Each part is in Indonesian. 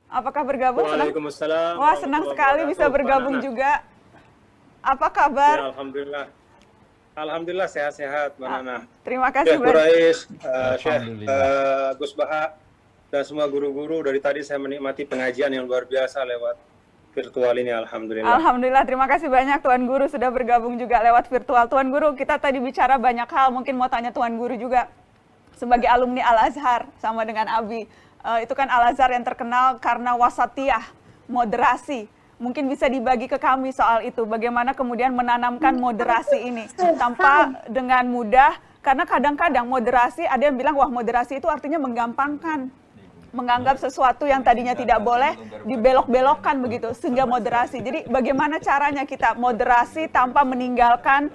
Apakah bergabung? Senang? Waalaikumsalam Wah, senang warahmatullahi sekali bisa wabarakatuh, Mbak bergabung Nana. juga. Apa Ya, kabar? alhamdulillah. Alhamdulillah sehat-sehat, Mbak Ah, Nana. terima kasih Syekh Quraisy, Syekh Alhamdulillah. Gus Baha, dan semua guru-guru dari tadi saya menikmati pengajian yang luar biasa lewat virtual ini, alhamdulillah. Alhamdulillah, terima kasih banyak Tuan Guru sudah bergabung juga lewat virtual. Tuan Guru, kita tadi bicara banyak hal, mungkin mau tanya Tuan Guru juga. Sebagai alumni Al-Azhar, sama dengan Abi, itu kan Al-Azhar yang terkenal karena wasatiyah, moderasi. Mungkin bisa dibagi ke kami soal itu, bagaimana kemudian menanamkan moderasi ini tanpa dengan mudah, karena kadang-kadang moderasi, ada yang bilang, wah moderasi itu artinya menggampangkan, menganggap sesuatu yang tadinya tidak boleh dibelok-belokkan begitu, sehingga moderasi. Jadi bagaimana caranya kita moderasi tanpa meninggalkan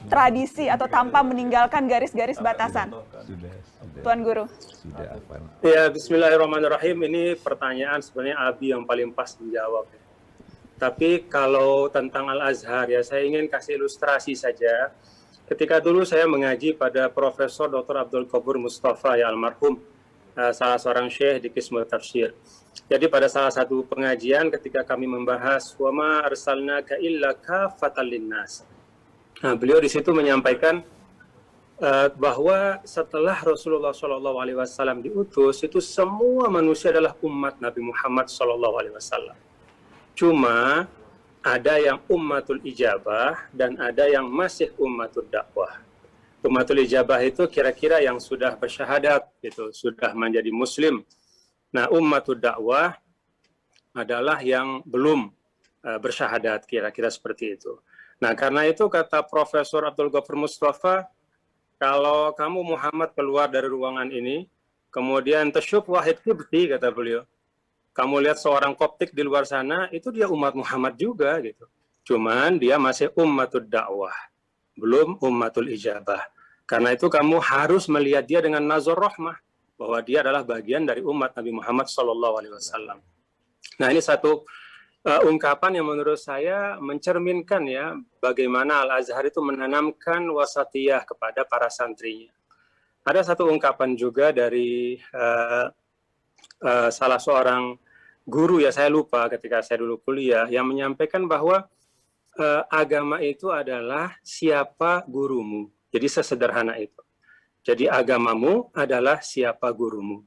tradisi atau tanpa meninggalkan garis-garis batasan? Sudah. Tuan Guru. Sudah apa? Ya, bismillahirrahmanirrahim. Ini pertanyaan sebenarnya Abi yang paling pas menjawab. Tapi kalau tentang Al-Azhar ya, saya ingin kasih ilustrasi saja. Ketika dulu saya mengaji pada Profesor Dr. Abdul Qobur Mustafa ya almarhum, salah seorang syekh di Qismul Tafsir. Jadi pada salah satu pengajian ketika kami membahas wa ma arsalnaka illa kafatan linnas. Nah, beliau di situ menyampaikan bahwa setelah Rasulullah SAW diutus, itu semua manusia adalah umat Nabi Muhammad SAW. Cuma ada yang ummatul ijabah dan ada yang masih ummatul dakwah. Ummatul ijabah itu kira-kira yang sudah bersyahadat, gitu, sudah menjadi muslim. Nah, ummatul dakwah adalah yang belum bersyahadat, kira-kira seperti itu. Nah, karena itu kata Profesor Abdul Ghafur Mustafa, kalau kamu Muhammad keluar dari ruangan ini, kemudian tasyuf wahid kibti, kata beliau, kamu lihat seorang Koptik di luar sana, itu dia umat Muhammad juga, gitu. Cuman dia masih ummatul dakwah, belum ummatul ijabah. Karena itu kamu harus melihat dia dengan nazar rahmah, bahwa dia adalah bagian dari umat Nabi Muhammad SAW. Nah, ini satu ungkapan yang menurut saya mencerminkan ya bagaimana Al-Azhar itu menanamkan wasatiyah kepada para santrinya. Ada satu ungkapan juga dari salah seorang guru, ya saya lupa ketika saya dulu kuliah, yang menyampaikan bahwa agama itu adalah siapa gurumu. Jadi sesederhana itu. Jadi agamamu adalah siapa gurumu.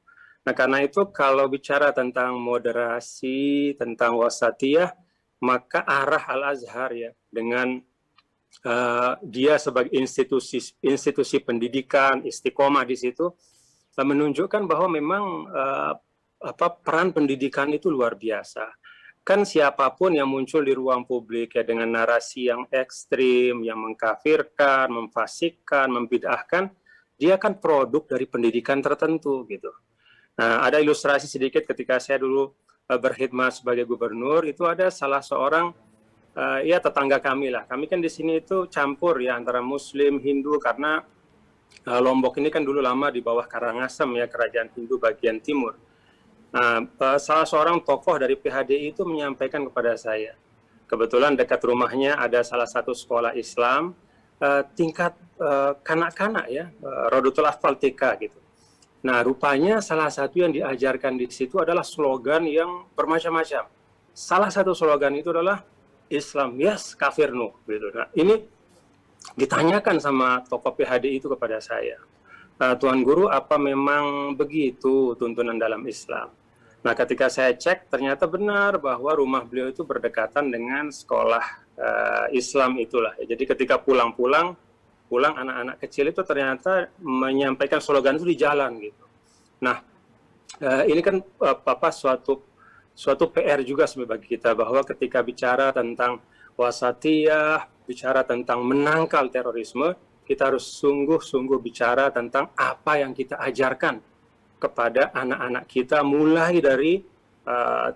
Nah, karena itu kalau bicara tentang moderasi, tentang wasatiyah, maka arah Al-Azhar ya dengan dia sebagai institusi pendidikan, istiqomah di situ menunjukkan bahwa memang peran pendidikan itu luar biasa. Kan siapapun yang muncul di ruang publik ya dengan narasi yang ekstrim, yang mengkafirkan, memfasikkan, membid'ahkan, dia kan produk dari pendidikan tertentu gitu. Nah, ada ilustrasi sedikit ketika saya dulu berkhidmat sebagai gubernur, itu ada salah seorang ya tetangga kami lah. Kami kan di sini itu campur ya antara Muslim, Hindu, karena Lombok ini kan dulu lama di bawah Karangasem ya, kerajaan Hindu bagian timur. Nah, salah seorang tokoh dari PHDI itu menyampaikan kepada saya, kebetulan dekat rumahnya ada salah satu sekolah Islam, tingkat kanak-kanak ya, Rodotul Atfal TK gitu. Nah, rupanya salah satu yang diajarkan di situ adalah slogan yang bermacam-macam. Salah satu slogan itu adalah Islam yes, kafir no. Gitu. Nah, ini ditanyakan sama tokoh PHDI itu kepada saya. Tuan Guru, apa memang begitu tuntunan dalam Islam? Nah, ketika saya cek, ternyata benar bahwa rumah beliau itu berdekatan dengan sekolah Islam itulah. Jadi ketika pulang anak-anak kecil itu ternyata menyampaikan slogan itu di jalan gitu. Nah, ini kan suatu PR juga bagi kita, bahwa ketika bicara tentang wasatiyah, bicara tentang menangkal terorisme, kita harus sungguh-sungguh bicara tentang apa yang kita ajarkan kepada anak-anak kita mulai dari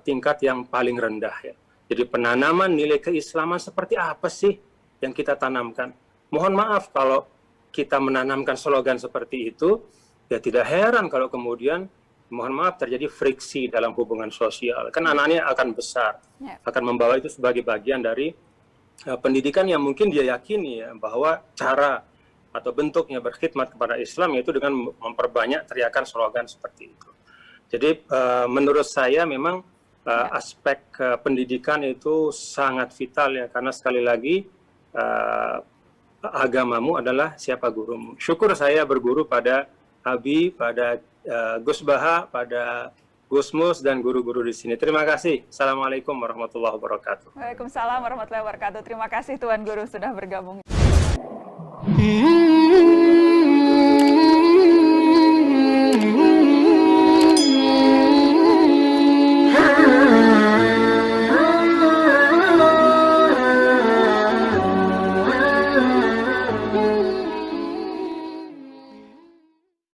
tingkat yang paling rendah ya. Jadi penanaman nilai keislaman seperti apa sih yang kita tanamkan? Mohon maaf kalau kita menanamkan slogan seperti itu, ya tidak heran kalau kemudian mohon maaf terjadi friksi dalam hubungan sosial. Kan anaknya akan besar, akan membawa itu sebagai bagian dari pendidikan yang mungkin dia yakini ya, bahwa cara atau bentuknya berkhidmat kepada Islam yaitu dengan memperbanyak teriakan slogan seperti itu. Jadi menurut saya memang aspek pendidikan itu sangat vital ya, karena sekali lagi agamamu adalah siapa gurumu. Syukur saya berguru pada Abi, pada Gus Baha, pada Gus Mus, dan guru-guru di sini. Terima kasih. Assalamualaikum warahmatullahi wabarakatuh. Waalaikumsalam warahmatullahi wabarakatuh. Terima kasih Tuan Guru sudah bergabung.